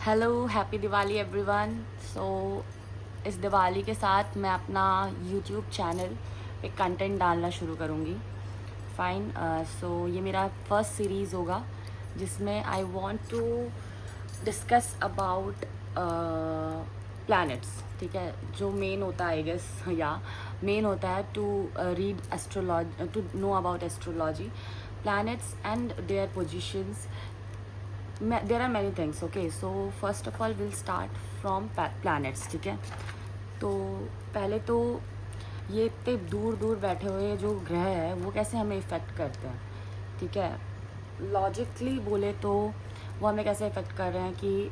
Hello happy Diwali everyone. So इस दिवाली के साथ मैं अपना यूट्यूब चैनल पे कंटेंट डालना शुरू करूँगी। फ़ाइन। सो ये मेरा फर्स्ट सीरीज़ होगा जिसमें I want to discuss about planets. ठीक है, जो मेन होता है आई गेस या मेन होता है to read astrology, to know about astrology, planets and their positions. There are many things. Okay, so first of all we'll start from planets. ठीक है, तो पहले तो ये इतने दूर दूर बैठे हुए जो ग्रह है वो कैसे हमें इफ़ेक्ट करते हैं. ठीक है, लॉजिकली बोले तो वो हमें कैसे इफ़ेक्ट कर रहे हैं कि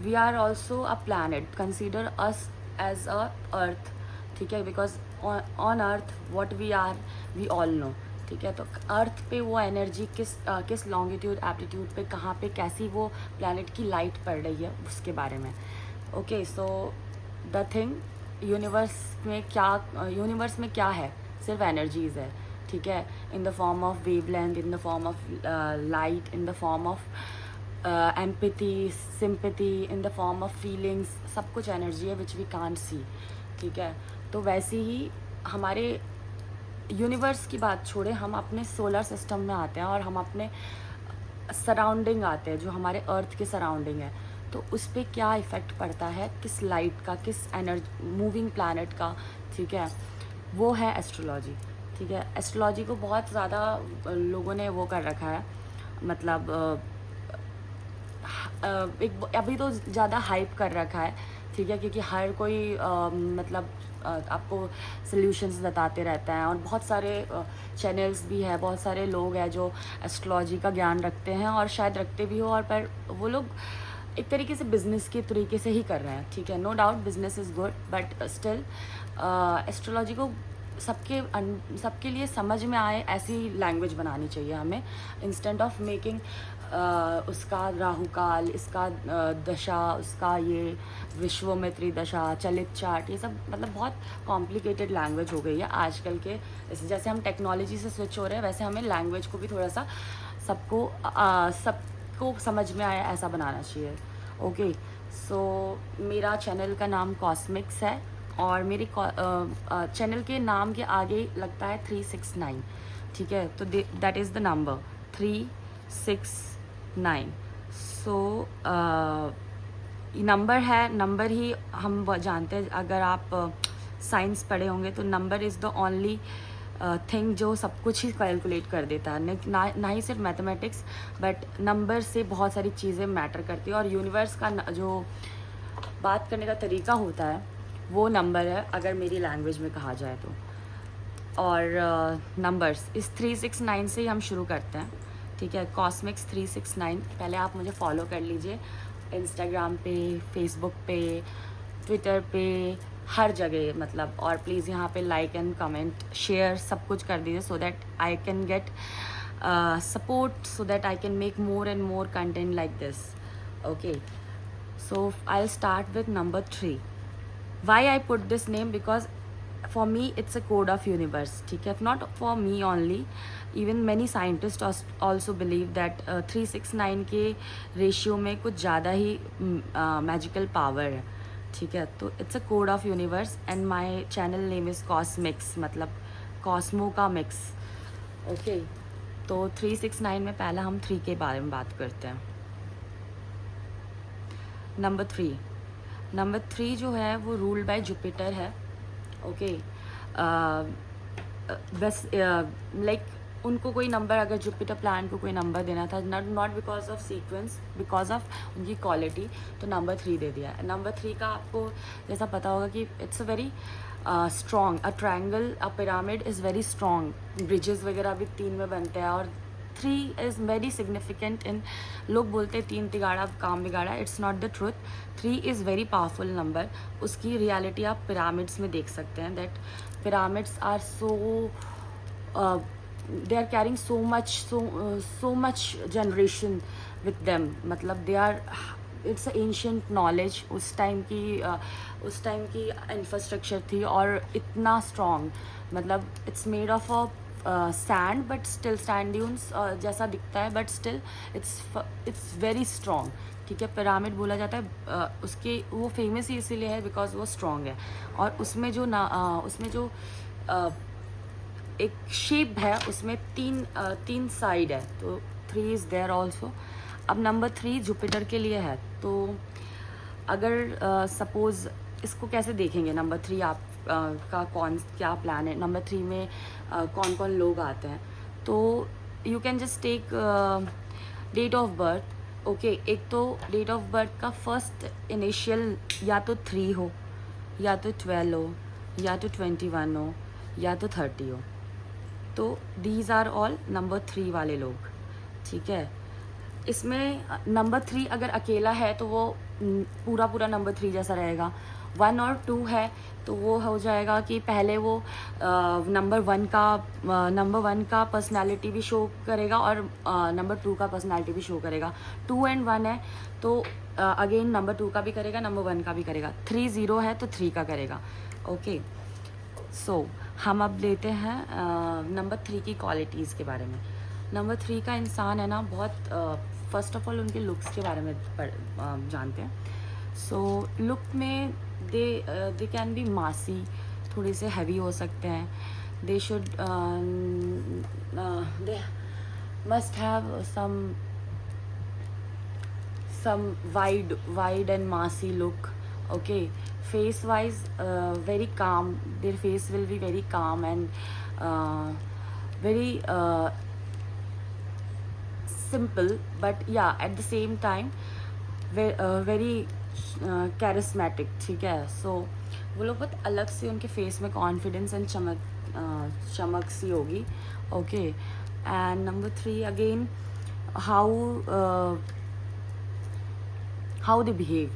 we are also a planet. Consider us as a earth. ठीक है, because on earth what we are we all know. ठीक है, तो अर्थ पे वो एनर्जी किस लॉन्गिट्यूड एप्टीट्यूड पे कहाँ पे कैसी वो प्लैनेट की लाइट पड़ रही है उसके बारे में. Okay, so the thing universe में क्या है, सिर्फ एनर्जीज है. ठीक है, in the form of wavelength, in the form of light, in the form of empathy, sympathy, in the form of feelings. सब कुछ एनर्जी है विच वी कांट सी. ठीक है, तो वैसे ही हमारे यूनिवर्स की बात छोड़े, हम अपने सोलर सिस्टम में आते हैं और हम अपने सराउंडिंग आते हैं जो हमारे अर्थ के सराउंडिंग है. तो उस पर क्या इफ़ेक्ट पड़ता है, किस लाइट का, किस एनर्जी मूविंग प्लैनेट का. ठीक है, वो है एस्ट्रोलॉजी. ठीक है, एस्ट्रोलॉजी को बहुत ज़्यादा लोगों ने वो कर रखा है, मतलब अभी तो ज़्यादा हाइप कर रखा है. ठीक है, क्योंकि हर कोई मतलब आपको सल्यूशंस बताते रहता है और बहुत सारे चैनल्स भी है, बहुत सारे लोग हैं जो एस्ट्रोलॉजी का ज्ञान रखते हैं और शायद रखते भी हो, और पर वो लोग एक तरीके से बिजनेस के तरीके से ही कर रहे हैं. ठीक है, no doubt business is good, but still astrology को सबके लिए समझ में आए ऐसी लैंग्वेज बनानी चाहिए हमें, इंस्टेंट ऑफ मेकिंग उसका राहु काल, इसका दशा, उसका ये विश्वमित्री दशा, चलित चार्ट, ये सब मतलब बहुत कॉम्प्लिकेटेड लैंग्वेज हो गई है आजकल के. जैसे हम टेक्नोलॉजी से स्विच हो रहे हैं वैसे हमें लैंग्वेज को भी थोड़ा सा सबको समझ में आए ऐसा बनाना चाहिए. ओके, सो मेरा चैनल का नाम कॉस्मिक्स है और मेरे चैनल के नाम के आगे लगता है 369. ठीक है, तो that is the number 369. So number है, नंबर ही हम जानते हैं. अगर आप साइंस पढ़े होंगे तो number is the only thing जो सब कुछ ही कैलकुलेट कर देता है. ना ही सिर्फ मैथमेटिक्स, बट नंबर से बहुत सारी चीज़ें मैटर करती है. और यूनिवर्स का जो बात करने का तरीका होता है वो नंबर है, अगर मेरी लैंग्वेज में कहा जाए तो. और नंबर्स इस 369 से ही हम शुरू करते हैं. ठीक है, कॉस्मिक्स 369. पहले आप मुझे फॉलो कर लीजिए इंस्टाग्राम पे, फेसबुक पे, ट्विटर पे, हर जगह मतलब. और प्लीज़ यहाँ पे लाइक एंड कमेंट शेयर सब कुछ कर दीजिए, so that I can get support, so that I can make more and more content like this. Okay, so I'll start with number 3. Why I put this name? Because for me it's a code of universe. ठीक है, not for me only, even many scientists also believe that 369 के ratio में कुछ ज़्यादा ही magical power है. ठीक है, तो it's a code of universe and my channel name is कॉस्मिक्स, मतलब कॉस्मो का मिक्स. ओके, तो 369 में पहला हम 3 के बारे में बात करते हैं. नंबर 3 जो है वो रूल्ड बाय जुपिटर है. ओके, बस लाइक उनको कोई नंबर, अगर जुपिटर प्लान को कोई नंबर देना था, not because of sequence, because of उनकी क्वालिटी, तो नंबर 3 दे दिया. नंबर 3 का आपको जैसा पता होगा कि it's a very strong, a triangle, a pyramid is very strong. Bridges वगैरह भी 3 में बनते हैं. और 3 इज़ वेरी सिग्निफिकेंट इन, लोग बोलते हैं 3 तिगाड़ा काम बिगाड़ा, it's not the truth. 3 is very powerful number. उसकी रियलिटी आप पिरामिड्स में देख सकते हैं. That pyramids are so they are carrying so much generation with them. मतलब they are, it's ancient knowledge. उस टाइम की इंफ्रास्ट्रक्चर थी और इतना स्ट्रॉन्ग, मतलब it's made of a sand but still sand dunes जैसा दिखता है, but still it's very strong, ठीक है। पिरामिड बोला जाता है उसके, वो फेमस ही इसीलिए है बिकॉज वो स्ट्रॉन्ग है। और उसमें जो उसमें जो एक शेप है, उसमें तीन साइड है, तो 3 इज़ देयर ऑल्सो। अब नंबर 3 जुपिटर के लिए है, तो अगर सपोज़ इसको कैसे देखेंगे नंबर 3 आप का क्या प्लान है, नंबर 3 में कौन कौन लोग आते हैं, तो you can just take date of birth. Okay, एक तो डेट ऑफ बर्थ का फर्स्ट इनिशियल या तो 3 हो, या तो 12 हो, या तो 21 हो, या तो 30 हो, तो दीज आर ऑल नंबर 3 वाले लोग, ठीक है। इसमें नंबर 3 अगर अकेला है तो वो पूरा नंबर 3 जैसा रहेगा। 1 और 2 है तो वो हो जाएगा कि पहले वो नंबर 1 का पर्सनालिटी भी शो करेगा और नंबर 2 का पर्सनालिटी भी शो करेगा। 2 एंड 1 है तो अगेन नंबर 2 का भी करेगा, नंबर 1 का भी करेगा। 3 0 है तो 3 का करेगा। ओके, सो हम अब लेते हैं नंबर 3 की क्वालिटीज़ के बारे में। नंबर 3 का इंसान है ना, बहुत फर्स्ट ऑफ ऑल उनके लुक्स के बारे में जानते हैं। सो लुक में दे कैन बी मासी, थोड़े से हैवी हो सकते हैं। They should they must have some wide and massy look. Okay, face wise very calm, their face will be very calm and very simple, but yeah at the same time very charismatic, ठीक है। so वो लोग बहुत अलग से, उनके face में confidence and चमक सी होगी। Okay, and number 3 again how they behave.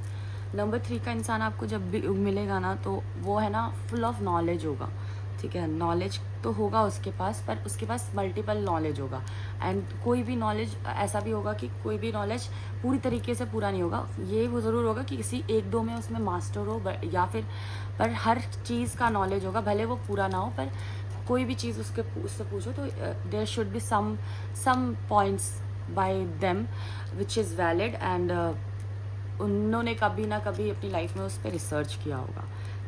Number 3 का इंसान आपको जब भी मिलेगा ना, तो वो है ना फुल ऑफ नॉलेज होगा, ठीक है। नॉलेज तो होगा उसके पास, पर उसके पास मल्टीपल नॉलेज होगा। एंड कोई भी नॉलेज ऐसा भी होगा कि कोई भी नॉलेज पूरी तरीके से पूरा नहीं होगा। ये वो ज़रूर होगा कि किसी 1-2 में उसमें मास्टर हो, या फिर पर हर चीज़ का नॉलेज होगा, भले वो पूरा ना हो, पर कोई भी चीज़ उससे पूछो तो there should be some points by them which is valid, and उन्होंने कभी ना कभी अपनी लाइफ में उस पर रिसर्च किया होगा,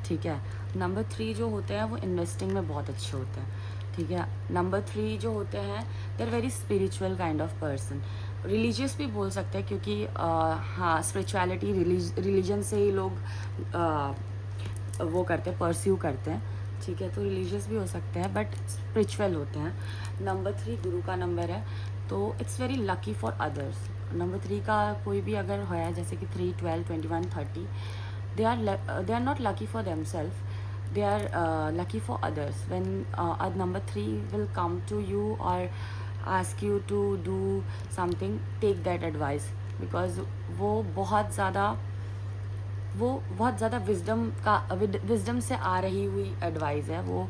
ठीक है। नंबर 3 जो होते हैं वो इन्वेस्टिंग में बहुत अच्छे होते हैं, ठीक है। नंबर 3 जो होते हैं they are very spiritual kind of person, religious भी बोल सकते हैं, क्योंकि हाँ स्पिरिचुअलिटी रिलीजन से ही लोग वो करते हैं, परस्यू करते हैं, ठीक है। तो रिलीजियस भी हो सकते हैं बट स्पिरिचुअल होते हैं। नंबर 3 गुरु का नंबर है, तो it's very lucky for others. Number 3 का कोई भी अगर है, जैसे कि 3, 12, 21, 30, they are not lucky for themselves, they are lucky for others. When a number 3 will come to you or ask you to do something, take that advice, because वो बहुत ज़्यादा विजडम से आ रही हुई एडवाइस है। वो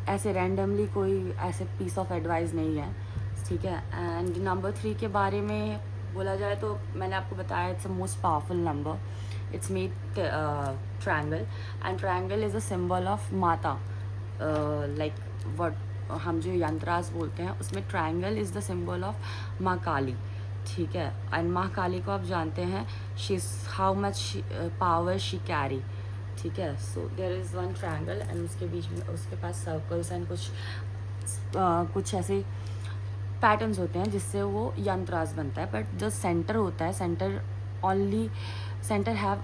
ऐसे रैंडमली कोई ऐसे पीस ऑफ एडवाइस नहीं है, ठीक है। एंड नंबर 3 के बारे में बोला जाए तो मैंने आपको बताया it's a most powerful number, it's made triangle, and triangle is a symbol of माता, लाइक व्हाट हम जो यंत्रास बोलते हैं उसमें triangle is the symbol of माँ काली, ठीक है। एंड माँ काली को आप जानते हैं, she is how much power she carry, ठीक है। So there is one triangle and उसके बीच में उसके पास सर्कल्स एंड कुछ ऐसे पैटर्न्स होते हैं जिससे वो यंत्रास बनता है। बट जो सेंटर होता है, centre have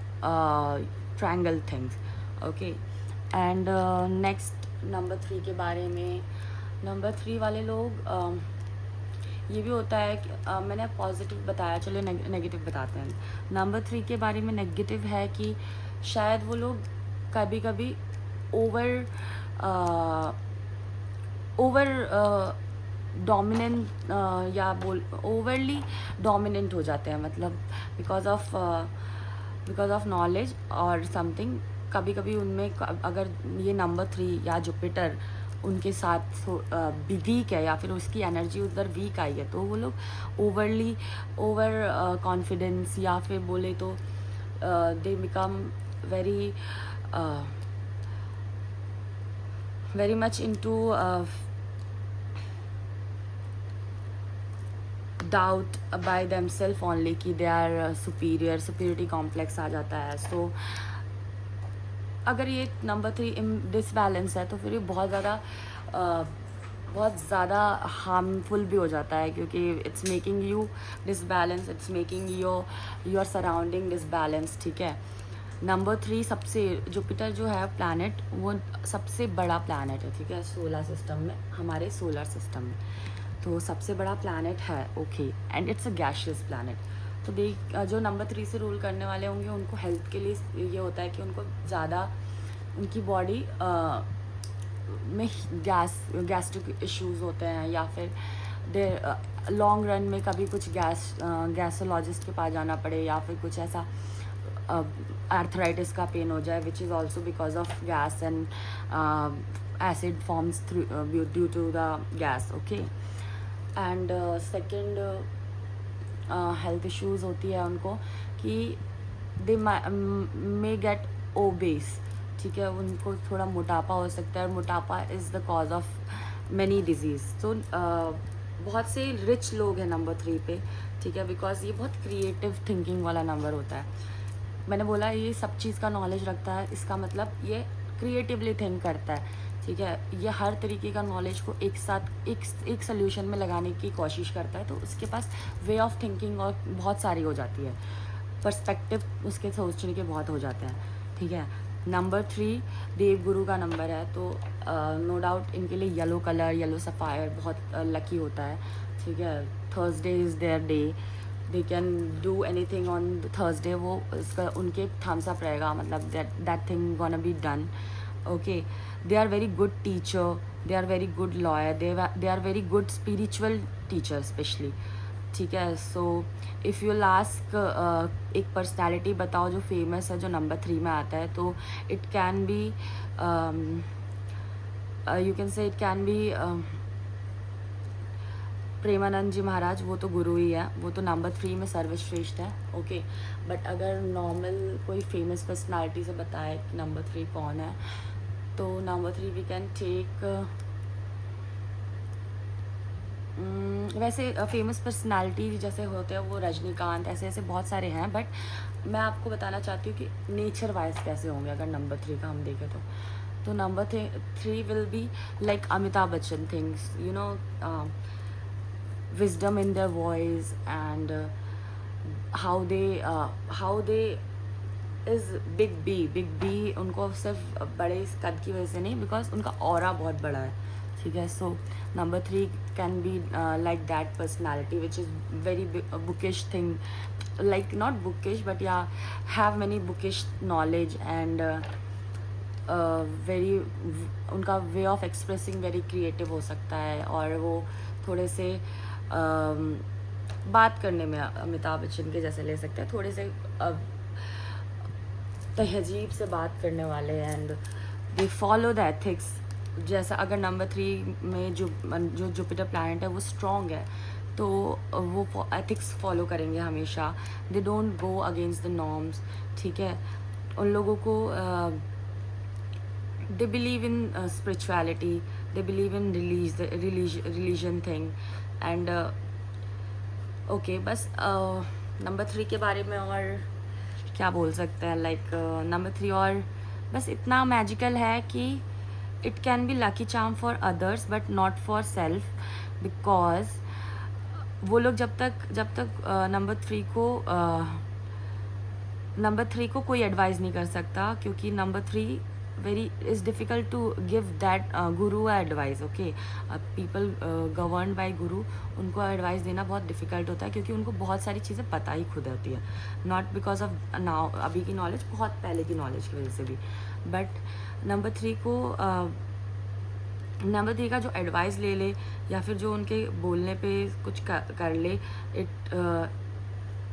triangle things, okay. And next number 3 के बारे में, नंबर 3 वाले लोग ये भी होता है कि मैंने पॉजिटिव बताया, चलो नेगेटिव बताते हैं। नंबर 3 के बारे में नेगेटिव है कि शायद वो लोग कभी कभी ओवर डोमिनेंट या ओवरली डोमिनेंट हो जाते हैं, मतलब बिकॉज ऑफ नॉलेज और समथिंग। कभी कभी उनमें अगर ये नंबर 3 या जुपिटर उनके साथ वीक है, या फिर उसकी एनर्जी उधर वीक आई है, तो वो लोग ओवर कॉन्फिडेंस, या फिर बोले तो they become very much into doubt by themselves only कि they are superior, superiority complex आ जाता है. सो अगर ये नंबर 3 डिसबैलेंस है तो फिर ये बहुत ज़्यादा हार्मफुल भी हो जाता है, क्योंकि it's making you disbalance, it's making your surrounding disbalance. ठीक है. नंबर 3 सबसे, जुपिटर जो है प्लैनेट, वो सबसे बड़ा प्लैनेट है. ठीक है. सोलर सिस्टम में, हमारे सोलर सिस्टम में तो सबसे बड़ा प्लैनेट है. Okay. And it's a gaseous planet. तो जो नंबर 3 से रूल करने वाले होंगे उनको हेल्थ के लिए ये होता है कि उनको ज़्यादा उनकी बॉडी में गैस्ट्रिक इश्यूज होते हैं, या फिर देर लॉन्ग रन में कभी कुछ गैस्ट्रोलॉजिस्ट के पास जाना पड़े, या फिर कुछ ऐसा आर्थराइटिस का पेन हो जाए, which is also because of gas and acid forms due to the gas. Okay. And second health issues होती है उनको कि दे मे गेट ओबेस. ठीक है. उनको थोड़ा मोटापा हो सकता है, और मोटापा is the cause of many disease. तो बहुत से रिच लोग हैं नंबर 3 पे. ठीक है. बिकॉज ये बहुत क्रिएटिव थिंकिंग वाला नंबर होता है. मैंने बोला ये सब चीज़ का नॉलेज रखता है, इसका मतलब ये क्रिएटिवली थिंक करता है. ठीक है. ये हर तरीके का नॉलेज को एक साथ एक सोल्यूशन में लगाने की कोशिश करता है. तो उसके पास वे ऑफ थिंकिंग और बहुत सारी हो जाती है, पर्सपेक्टिव उसके सोचने के बहुत हो जाते हैं. ठीक है. नंबर 3 देव गुरु का नंबर है, तो नो डाउट इनके लिए येलो कलर, येलो सफ़ायर बहुत लकी होता है. ठीक है. Thursday is their day, they can do anything on Thursday. वो उसका उनके थम्स अप रहेगा, मतलब that thing gonna be done. Okay. They are very good teacher, they are very good lawyer, they are very good spiritual teacher specially. ठीक है. So if you लास्क एक personality बताओ जो फेमस है, जो नंबर 3 में आता है, तो it can be you can say it can be Premanand ji Maharaj. वो तो गुरु ही है, वो तो नंबर 3 में सर्वश्रेष्ठ है. ओके. बट अगर नॉर्मल कोई फेमस पर्सनालिटी से बताए कि नंबर 3 कौन है, तो नंबर 3 वी कैन टेक वैसे फेमस पर्सनालिटी जैसे होते हैं वो रजनीकांत, ऐसे ऐसे बहुत सारे हैं. बट मैं आपको बताना चाहती हूँ कि नेचर वाइज कैसे होंगे अगर नंबर 3 का हम देखें तो number 3 will be like Amitabh Bachchan things, you know, wisdom in their voice, and how they is big B. उनको सिर्फ बड़े कद की वजह से नहीं, बिकॉज उनका ऑरा बहुत बड़ा है. ठीक है. So number 3 can be like that personality which is very bookish thing, like not bookish but yeah, have many bookish knowledge and very उनका way of expressing very creative हो सकता है. और वो थोड़े से बात करने में अमिताभ बच्चन के जैसे ले सकते हैं, थोड़े से तहजीब से बात करने वाले. And they follow the ethics. जैसा अगर नंबर 3 में जो जुपिटर प्लैनेट है वो स्ट्रॉन्ग है, तो वो एथिक्स फॉलो करेंगे हमेशा. They don't go against the norms. ठीक है. उन लोगों को they believe in spirituality, they believe in religion thing. And okay. बस नंबर 3 के बारे में और क्या बोल सकते हैं, लाइक नंबर 3 और बस इतना मैजिकल है कि it can be lucky charm for others but not for self. Because वो लोग जब तक नंबर 3 को कोई एडवाइस नहीं कर सकता, क्योंकि number 3 very is difficult to give that guru advice. Okay. People govern by guru, उनको एडवाइस देना बहुत डिफ़िकल्ट होता है, क्योंकि उनको बहुत सारी चीज़ें पता ही खुद होती है, नॉट बिकॉज ऑफ नाउ अभी की नॉलेज, बहुत पहले की नॉलेज की वजह से भी. बट नंबर 3 का जो एडवाइस ले ले, या फिर जो उनके बोलने पे कुछ कर ले,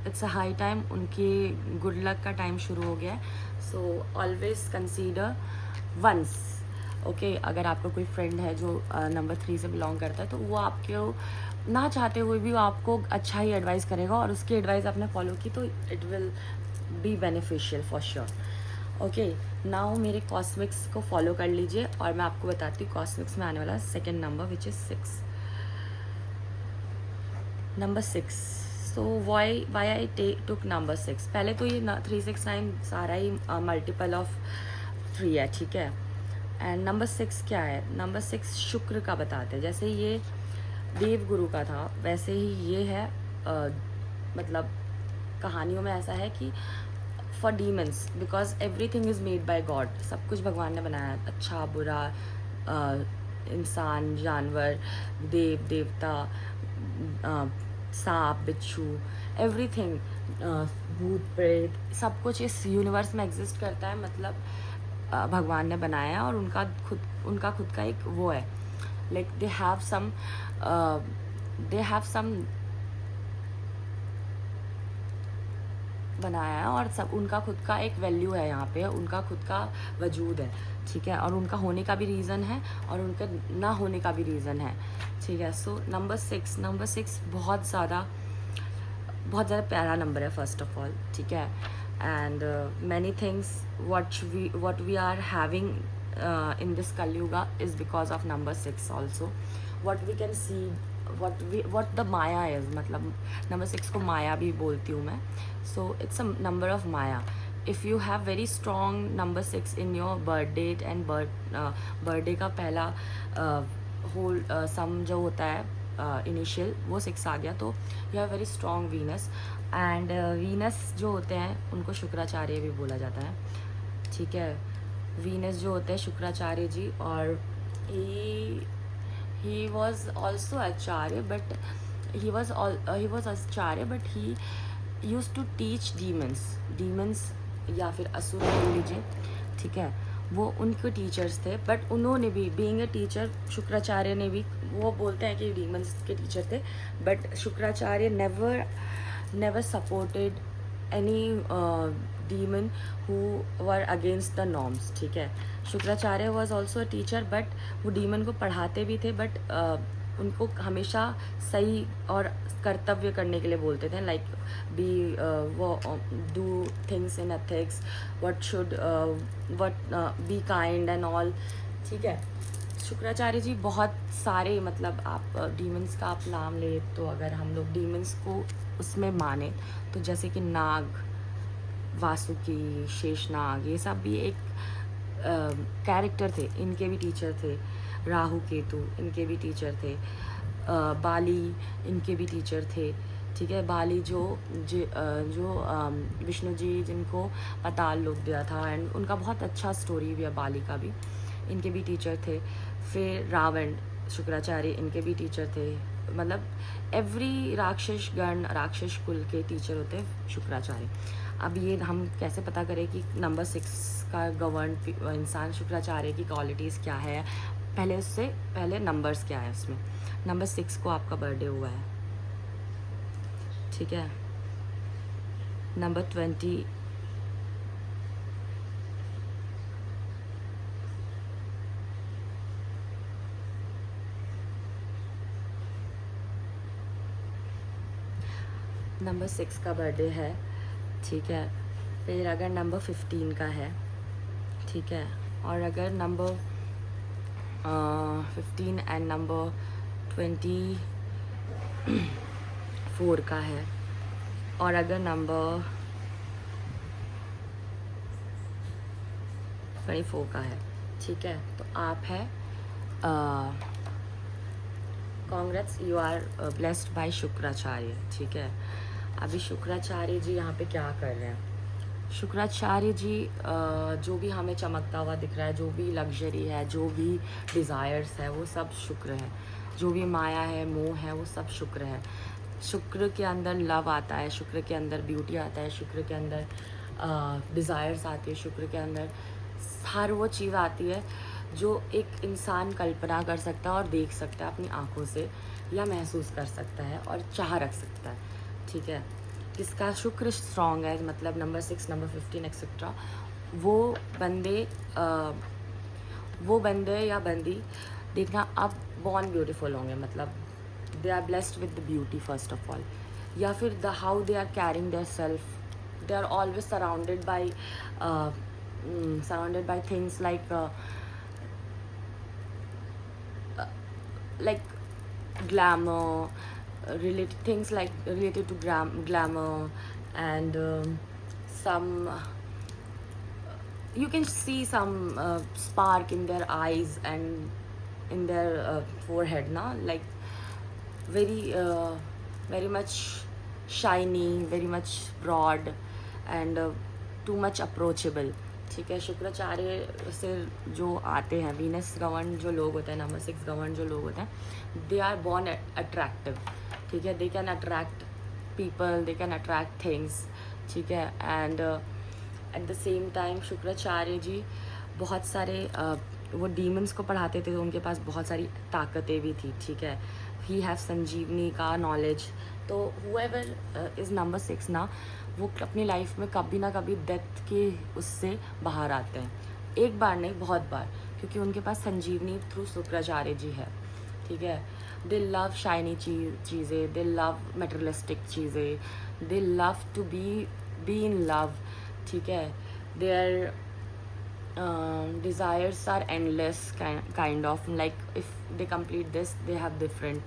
इट्स अ हाई टाइम. उनकी गुड लक का टाइम शुरू हो गया है. So always consider once. Okay. अगर आपका कोई फ्रेंड है जो नंबर 3 से बिलोंग करता है, तो वो आपको ना चाहते हुए भी वो आपको अच्छा ही एडवाइस करेगा, और उसकी एडवाइस आपने फॉलो की तो it will be beneficial for sure. Okay. Now मेरे कॉस्मिक्स को फॉलो कर लीजिए, और मैं आपको बताती हूँ कॉस्मिक्स में आने वाला second number which is 6. Number 6, so why I took number 6। पहले तो ये 369 सारा ही मल्टीपल ऑफ 3 है, ठीक है। एंड नंबर 6 क्या है? नंबर 6 शुक्र का बताते हैं। जैसे ये देव गुरु का था, वैसे ही ये है मतलब कहानियों में ऐसा है कि for demons, because everything is made by God. सब कुछ भगवान ने बनाया, अच्छा बुरा, इंसान, जानवर, देव देवता, सांप बिच्छू, एवरीथिंग, भूत प्रेत, सब कुछ इस यूनिवर्स में एग्जिस्ट करता है। मतलब भगवान ने बनाया, और उनका खुद का एक वो है, लाइक दे हैव सम बनाया है, और सब उनका खुद का एक वैल्यू है यहाँ पे, उनका खुद का वजूद है, ठीक है। और उनका होने का भी रीज़न है, और उनके ना होने का भी रीज़न है, ठीक है। सो नंबर 6 बहुत ज़्यादा प्यारा नंबर है, फर्स्ट ऑफ ऑल, ठीक है। And many things what we are having in this Kalyuga is because of number 6 also. What we can see, what the Maya is, मतलब नंबर 6 को माया भी बोलती हूँ मैं। So it's a number of Maya. If you have very strong number 6 in your birth date and birthday का पहला whole सम जो होता है इनिशियल, वो 6 आ गया, तो you have very strong Venus. And Venus जो होते हैं उनको शुक्राचार्य भी बोला जाता है, ठीक है। वीनस जो होते हैं शुक्राचार्य जी, और he was also acharya, but he was acharya, but he used to teach demons या फिर असुर बोल लीजिए, ठीक है। वो उनके टीचर्स थे, बट उन्होंने भी बीइंग ए टीचर, शुक्राचार्य ने भी, वो बोलते हैं कि डीमंस के टीचर थे, but Shukracharya never supported any demon who were against the norms, ठीक है। Shukracharya was also a teacher, but वो demon को पढ़ाते भी थे, but उनको हमेशा सही और कर्तव्य करने के लिए बोलते थे, लाइक वो do things in ethics, what be kind and all, ठीक है। शुक्राचार्य जी बहुत सारे, मतलब आप डीमंस का आप नाम ले, तो अगर हम लोग डीमंस को उसमें माने, तो जैसे कि नाग, वासुकी, शेषनाग, ये सब भी एक कैरेक्टर थे, इनके भी टीचर थे। राहु केतु, इनके भी टीचर थे। बाली, इनके भी टीचर थे, ठीक है। बाली जो विष्णु जी जिनको पाताल लोक दिया था, एंड उनका बहुत अच्छा स्टोरी भी है बाली का भी, इनके भी टीचर थे। फिर रावण, शुक्राचार्य, इनके भी टीचर थे। मतलब एवरी राक्षस कुल के टीचर होते हैं शुक्राचार्य। अब ये हम कैसे पता करें कि नंबर 6 का गवर्न इंसान शुक्राचार्य की क्वालिटीज़ क्या है? पहले नंबर्स क्या है उसमें। नंबर 6 को आपका बर्थडे हुआ है, ठीक है। नंबर 20 नंबर 6 का बर्थडे है, ठीक है। फिर अगर नंबर 15 का है, ठीक है, और अगर नंबर 15 एंड नंबर 24 का है, और अगर नंबर 24 का है, ठीक है, तो आप है congrats, you are blessed by Shukracharya, ठीक है। अभी शुक्राचार्य जी यहाँ पे क्या कर रहे हैं? शुक्राचार्य जी जो भी हमें चमकता हुआ दिख रहा है, जो भी लग्जरी है, जो भी डिज़ायर्स है, वो सब शुक्र है। जो भी माया है, मोह है, वो सब शुक्र है। शुक्र के अंदर लव आता है, शुक्र के अंदर ब्यूटी आता है, शुक्र के अंदर डिज़ायर्स आती है, शुक्र के अंदर हर वो चीज़ आती है जो एक इंसान कल्पना कर सकता है और देख सकता है अपनी आँखों से, या महसूस कर सकता है और चाह रख सकता है, ठीक है। जिसका शुक्र स्ट्रॉन्ग है, मतलब नंबर 6, नंबर 15 एक्सेट्रा, वो बंदे या बंदी देखना अब बॉर्न ब्यूटीफुल होंगे, मतलब they are blessed with the beauty first of all, या फिर the how they are caring their self, they are always surrounded by things like glamour, related things like related to glamour and some you can see some spark in their eyes and in their forehead na, like very very much shiny, very much broad and too much approachable. ठीक है, शुक्राचार्य से जो आते हैं, Venus govern जो लोग होते हैं, नंबर 6 गवर्न जो लोग होते हैं, दे आर बॉर्न अट्रैक्टिव. ठीक है, they can attract people, they can attract things. ठीक है, and at the same time Shukracharya ji बहुत सारे वो डीमंस को पढ़ाते थे, तो उनके पास बहुत सारी ताकतें भी थी. ठीक है, ही हैव संजीवनी का नॉलेज. तो हुएवर इज़ नंबर 6 ना, वो अपनी लाइफ में कभी ना कभी डेथ के उससे बाहर आते हैं. एक बार नहीं, बहुत बार, क्योंकि उनके पास संजीवनी थ्रू शुक्राचार्य जी है. ठीक है, दे लव शाइनी चीज़ें, दे लव मटेरियलिस्टिक चीज़ें, they love to be in love. ठीक है, their desires are endless kind of, like if they complete this they have different.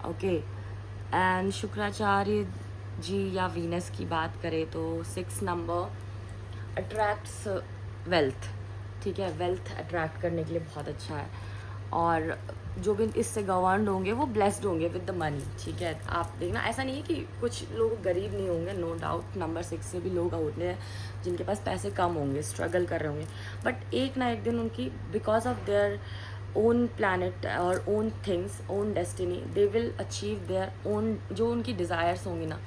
okay, and Shukracharya ji या वीनस की बात करें तो 6 नंबर अट्रैक्ट्स वेल्थ. ठीक है, वेल्थ अट्रैक्ट करने के लिए बहुत अच्छा है, और जो भी इससे गवर्नड होंगे वो ब्लेस्ड होंगे विद द मनी. ठीक है, आप देखना, ऐसा नहीं है कि कुछ लोग गरीब नहीं होंगे, नो डाउट नंबर 6 से भी लोग होते हैं जिनके पास पैसे कम होंगे, स्ट्रगल कर रहे होंगे, बट एक ना एक दिन उनकी because of their own planet और own things, own destiny, they will achieve their own, जो उनकी डिज़ायर्स होंगी ना.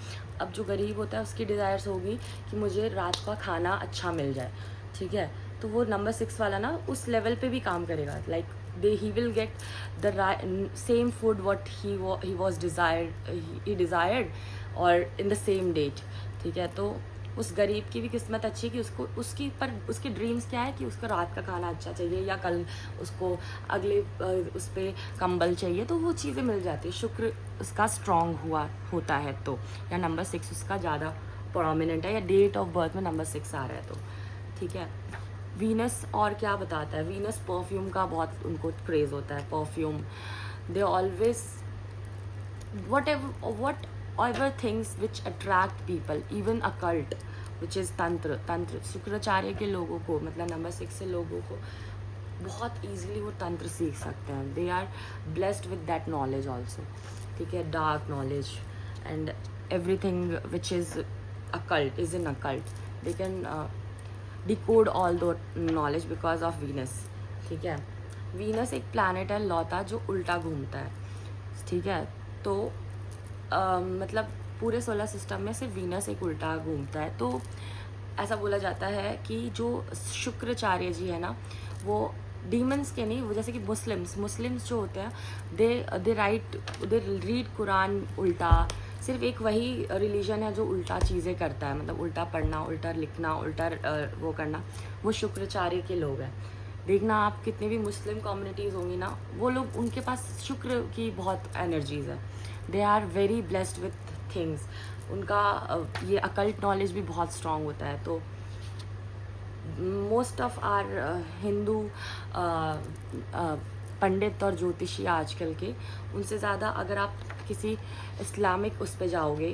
अब जो गरीब होता है उसकी डिज़ायर्स होगी कि मुझे रात का खाना अच्छा मिल जाए. ठीक है, तो वो नंबर 6 वाला ना उस लेवल पे भी काम करेगा, like he will get the same food what he was desired or in the same date. ठीक है, तो उस गरीब की भी किस्मत अच्छी कि उसको उसकी ड्रीम्स क्या है कि उसको रात का खाना अच्छा चाहिए, या कल उसको अगले उस पर कंबल चाहिए, तो वो चीज़ें मिल जाती है. शुक्र उसका स्ट्रॉन्ग होता है तो, या नंबर 6 उसका ज़्यादा प्रोमिनेंट है, या डेट ऑफ बर्थ में नंबर 6 आ रहा है तो. ठीक है, वीनस और क्या बताता है, वीनस परफ्यूम का बहुत उनको क्रेज़ होता है. Perfume, they always what ever things which attract people, even occult which is तंत्र. शुक्राचार्य के लोगों को, मतलब नंबर 6 से लोगों को बहुत ईजिली वो तंत्र सीख सकते हैं. They are blessed with that knowledge also. ठीक है, dark knowledge and everything which is occult is in occult, they can decode all those knowledge because of Venus. ठीक है, वीनस एक प्लैनेट है लौता जो उल्टा घूमता है. ठीक है, तो मतलब पूरे सोलर सिस्टम में सिर्फ वीनस एक उल्टा घूमता है. तो ऐसा बोला जाता है कि जो शुक्राचार्य जी है ना, वो डीमंस के नहीं, वो जैसे कि मुस्लिम्स जो होते हैं, दे रीड कुरान उल्टा. सिर्फ एक वही रिलीजन है जो उल्टा चीज़ें करता है, मतलब उल्टा पढ़ना, उल्टा लिखना, उल्टा वो करना, वो शुक्राचार्य के लोग हैं. देखना आप कितने भी मुस्लिम कम्युनिटीज़ होंगी ना, वो लोग, उनके पास शुक्र की बहुत एनर्जीज़ है. They are very blessed with things. उनका ये अकल्ट नॉलेज भी बहुत स्ट्रॉन्ग होता है. तो मोस्ट ऑफ आर हिंदू पंडित और ज्योतिषी आजकल के, उनसे ज़्यादा अगर आप किसी इस्लामिक उस पे जाओगे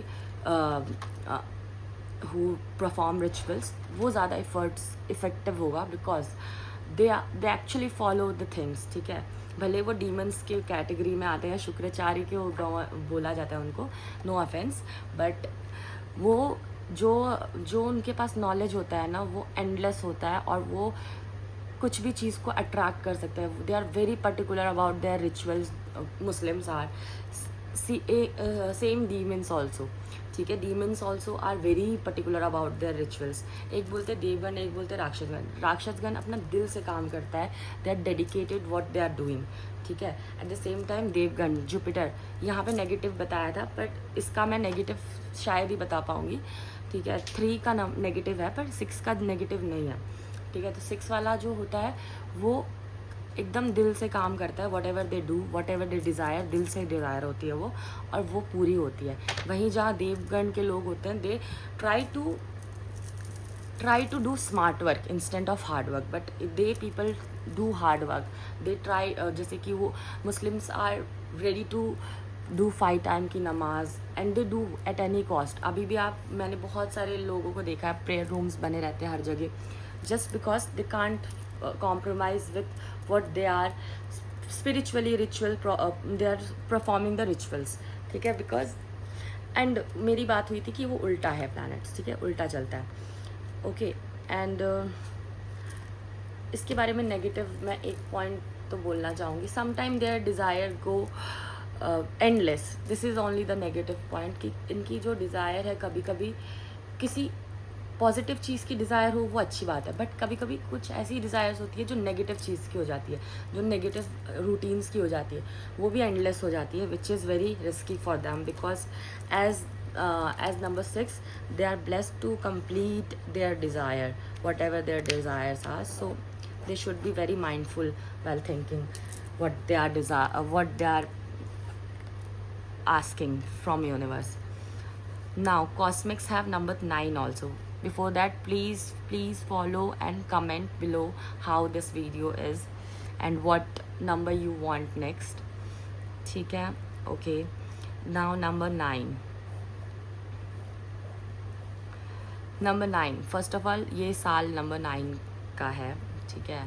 हु परफॉर्म रिचुअल्स, वो ज़्यादा इफ़ेक्टिव होगा, because they actually follow the things. ठीक है, भले वो डीमंस के कैटेगरी में आते हैं, शुक्राचार्य के वो बोला जाता है उनको, नो ऑफेंस, बट वो जो उनके पास नॉलेज होता है ना, वो एंडलेस होता है, और वो कुछ भी चीज़ को अट्रैक्ट कर सकते हैं. They are very particular about their rituals. Muslims are same demons also. ठीक है, demons also are very particular about their rituals. एक बोलते देवगण, एक बोलते राक्षसगण. राक्षसगण अपना दिल से काम करता है, they are dedicated what they are doing. ठीक है, एट द सेम टाइम देवगण, जुपिटर, यहाँ पे नेगेटिव बताया था, बट इसका मैं नेगेटिव शायद ही बता पाऊँगी. ठीक है, 3 का नेगेटिव है पर 6 का नेगेटिव नहीं है. ठीक है, तो 6 वाला जो होता है वो एकदम दिल से काम करता है. What ever they do, what ever they desire, दिल से डिज़ायर होती है वो, और वो पूरी होती है. वहीं जहाँ देवगण के लोग होते हैं, they try to do smart work instant of hard work, but they people do hard work. They try, जैसे कि वो Muslims are ready to do 5 time की नमाज and they do at any cost. अभी भी आप, मैंने बहुत सारे लोगों को देखा है, प्रेयर रूम्स बने रहते हैं हर जगह, just because they can't compromise with what they are spiritually ritual, they are performing the rituals, ठीक है। बिकॉज एंड मेरी बात हुई थी कि वो उल्टा है प्लैनेट्स, ठीक है, उल्टा चलता है, ओके। एंड इसके बारे में नेगेटिव मैं एक पॉइंट तो बोलना चाहूँगी, sometime their desire go endless, this is only the negative point, कि इनकी जो डिज़ायर है, कभी कभी किसी पॉजिटिव चीज़ की डिज़ायर हो वो अच्छी बात है, बट कभी कभी कुछ ऐसी डिज़ायर्स होती है जो नेगेटिव चीज़ की हो जाती है, जो नेगेटिव रूटीन्स की हो जाती है, वो भी एंडलेस हो जाती है, which is very risky for them, because as number 6 they are blessed to complete their desire, whatever their desires are, so they should be very mindful while thinking what they are what they are asking from universe. Now cosmics have number 9 also. Before that, please follow and comment below how this video is and what number you want next, ठीक है, okay. Now number 9, number 9, first of all ये साल number 9 का है, ठीक है,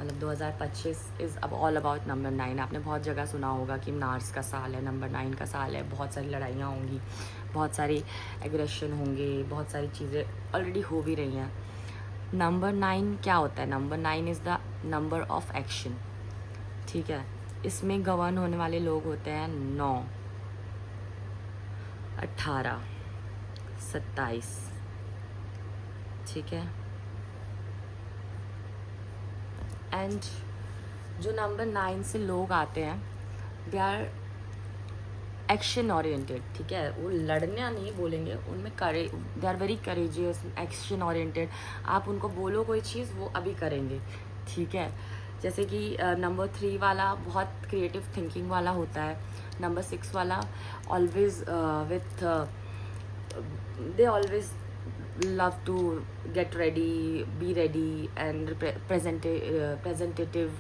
मतलब 2025 is अब ऑल अबाउट नंबर 9। आपने बहुत जगह सुना होगा कि मार्स का साल है, नंबर 9 का साल है, बहुत सारी लड़ाइयाँ होंगी, बहुत सारी एग्रेशन होंगे, बहुत सारी चीज़ें ऑलरेडी हो भी रही हैं। नंबर 9 क्या होता है? Number 9 is the number of action, ठीक है। इसमें गवर्न होने वाले लोग होते हैं 9, 18, 27, ठीक है। एंड जो नंबर 9 से लोग आते हैं, दे आर एक्शन ओरिएंटेड, ठीक है, वो लड़ना नहीं बोलेंगे, उनमें they are very courageous, action oriented. आप उनको बोलो कोई चीज़, वो अभी करेंगे, ठीक है। जैसे कि नंबर 3 वाला बहुत क्रिएटिव थिंकिंग वाला होता है, नंबर 6 वाला always with they always love to get ready, be ready and presentative,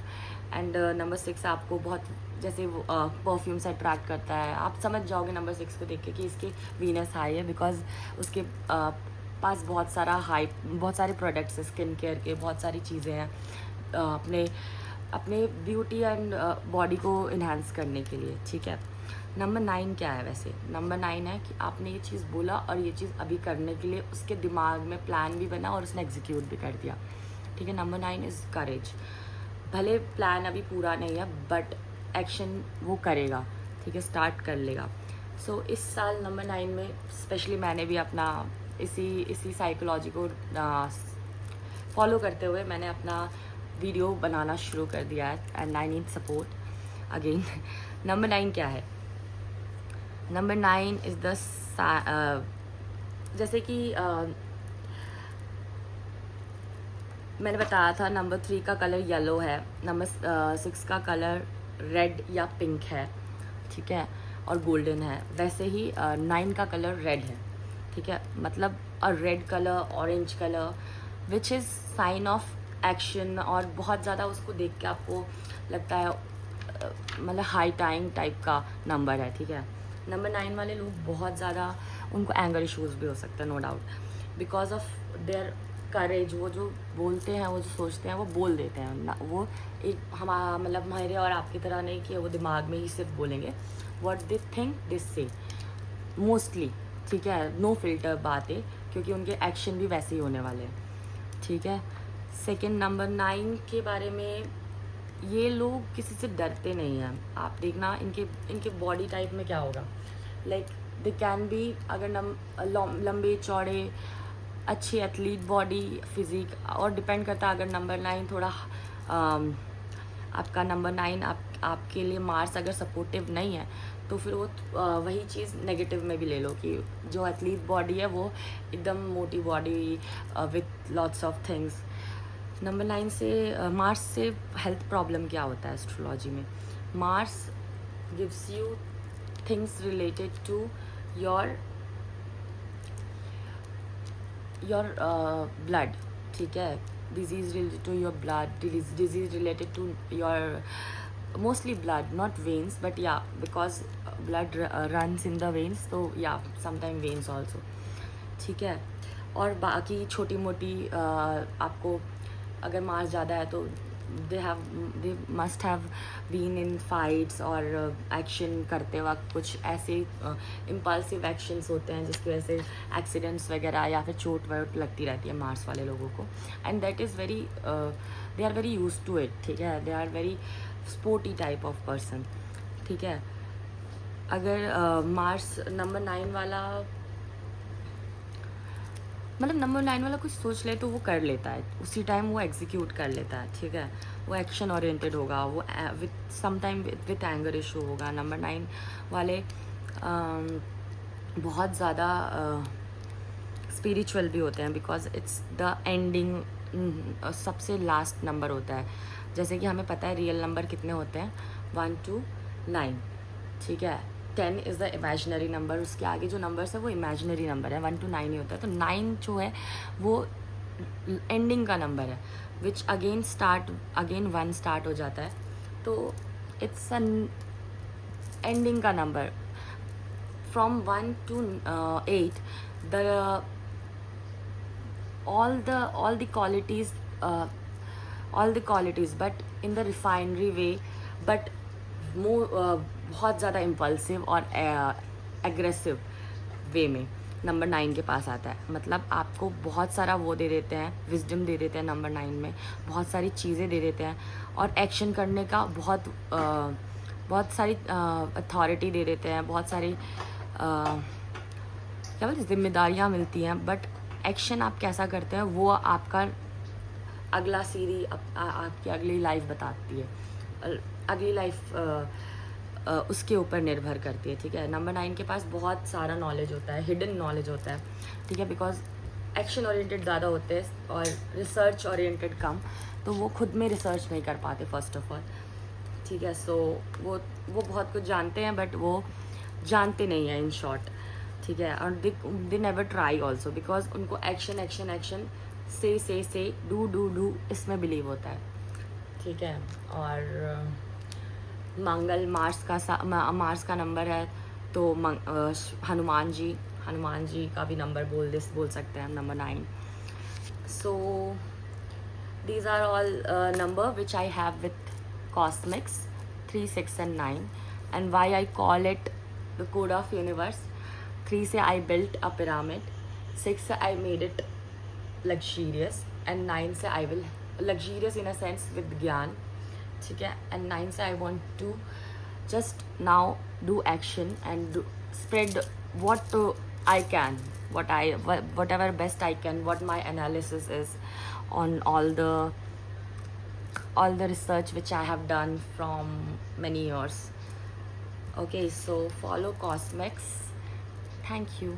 and number 6 आपको बहुत जैसे वो परफ्यूम से अट्रैक्ट करता है, आप समझ जाओगे नंबर 6 को देख के कि इसकी वीनस हाई है, बिकॉज उसके पास बहुत सारे प्रोडक्ट्स हैं, स्किन केयर के बहुत सारी चीज़ें हैं अपने ब्यूटी एंड बॉडी को इन्हांस करने के लिए, ठीक है। नंबर 9 क्या है? वैसे नंबर 9 है कि आपने ये चीज़ बोला और ये चीज़ अभी करने के लिए उसके दिमाग में प्लान भी बना और उसने एग्जीक्यूट भी कर दिया, ठीक है। नंबर 9 इज़ करेज। भले प्लान अभी पूरा नहीं है बट एक्शन वो करेगा, ठीक है, स्टार्ट कर लेगा। सो इस साल नंबर 9 में स्पेशली मैंने भी अपना इसी साइकोलॉजी को फॉलो करते हुए मैंने अपना वीडियो बनाना शुरू कर दिया है, and I need support again. Number 9 क्या है? नंबर 9 इज़ द जैसे कि मैंने बताया था नंबर 3 का कलर येलो है, नंबर 6 का कलर रेड या पिंक है, ठीक है, और गोल्डन है। वैसे ही 9 का कलर रेड है, ठीक है, मतलब a red colour, orange colour, which is sign of action, और बहुत ज़्यादा उसको देख के आपको लगता है मतलब हाई टाइम टाइप का नंबर है, ठीक है। नंबर 9 वाले लोग बहुत ज़्यादा, उनको एंगर इश्यूज़ भी हो सकते हैं, no doubt, because of their courage. वो जो बोलते हैं, वो जो सोचते हैं, वो बोल देते हैं ना, वो एक मतलब हमारे और आपकी तरह नहीं कि वो दिमाग में ही सिर्फ बोलेंगे, व्हाट दे थिंक दिस से मोस्टली, ठीक है, नो फिल्टर बात है, क्योंकि उनके एक्शन भी वैसे ही होने वाले हैं, ठीक है। सेकेंड, नंबर 9 के बारे में, ये लोग किसी से डरते नहीं हैं। आप देखना इनके बॉडी टाइप में क्या होगा, लाइक दे कैन बी, अगर लंबे चौड़े, अच्छी एथलीट बॉडी, फिजिक, और डिपेंड करता है अगर नंबर 9 थोड़ा आपका नंबर 9 आपके लिए मार्स अगर सपोर्टिव नहीं है तो फिर वो वही चीज़ नेगेटिव में भी ले लो कि जो एथलीट बॉडी है वो एकदम मोटी body with lots of things. Number 9 से मार्स से हेल्थ प्रॉब्लम क्या होता है एस्ट्रोलॉजी में? Mars gives you things related to your blood, ठीक है, disease related to your blood, disease related to your mostly blood, not veins, but yeah, because blood runs in the veins, तो yeah, sometime veins also. ठीक है. और बाकी छोटी मोटी आपको अगर मार्क्स ज़्यादा है तो they must have been in fights और एक्शन करते वक्त कुछ ऐसे इम्पल्सिव एक्शंस होते हैं जिसकी वजह से एक्सीडेंट्स वगैरह या फिर चोट वोट लगती रहती है मार्स वाले लोगों को. And that is very they are very use to it. ठीक है. They are very sporty type of person. ठीक है. अगर मार्स नंबर 9 वाला मतलब नंबर 9 वाला कुछ सोच ले तो वो कर लेता है उसी टाइम, वो एग्जीक्यूट कर लेता है. ठीक है. वो एक्शन ओरिएंटेड होगा, वो with sometime with anger issue होगा. नंबर 9 वाले बहुत ज़्यादा स्पिरिचुअल भी होते हैं बिकॉज इट्स द एंडिंग, सबसे लास्ट नंबर होता है. जैसे कि हमें पता है रियल नंबर कितने होते हैं, 1 to 9. ठीक है. 10 इज़ द इमेजिनरी नंबर, उसके आगे जो नंबर्स है वो इमेजिनरी नंबर है. 1 to 9 ही होता है. तो 9 जो है वो एंडिंग का नंबर है, विच अगेन 1 स्टार्ट हो जाता है. तो इट्स एन एंडिंग का number. From 1 to 8 the all the qualities but in the refinery way, but बहुत ज़्यादा इम्पल्सिव और एग्रेसिव वे में नंबर 9 के पास आता है. मतलब आपको बहुत सारा वो दे देते हैं, विजडम दे देते हैं नंबर 9 में, बहुत सारी चीज़ें दे देते हैं और एक्शन करने का बहुत सारी अथॉरिटी दे देते हैं, बहुत सारी क्या बोलते जिम्मेदारियाँ मिलती हैं. बट एक्शन आप कैसा करते हैं वो आपका अगला सीरी आपकी अगली लाइफ बताती है. अगली लाइफ उसके ऊपर निर्भर करती है. ठीक है. नंबर 9 के पास बहुत सारा नॉलेज होता है, हिडन नॉलेज होता है. ठीक है. बिकॉज एक्शन ओरिएंटेड ज़्यादा होते हैं और रिसर्च ओरिएंटेड कम, तो वो खुद में रिसर्च नहीं कर पाते फर्स्ट ऑफ ऑल. ठीक है. सो वो बहुत कुछ जानते हैं बट वो जानते नहीं हैं इन शॉर्ट. ठीक है. और they never try also because उनको एक्शन से डू इसमें बिलीव होता है. ठीक है. और मंगल मार्स का नंबर है तो हनुमान जी का भी नंबर बोल सकते हैं number 9. So these are all number which I have with cosmics 3, 6 and 9. And why I call it the code of universe. 3 से आई बिल्ट अ पिरामिड, 6 से I made it luxurious and 9 से I will luxurious in a sense with ज्ञान. ठीक है. And 9 से I want to just now do action and spread what I can, whatever best I can, what my analysis is on all the research which I have done from many years. Okay, so follow Cosmics. Thank you.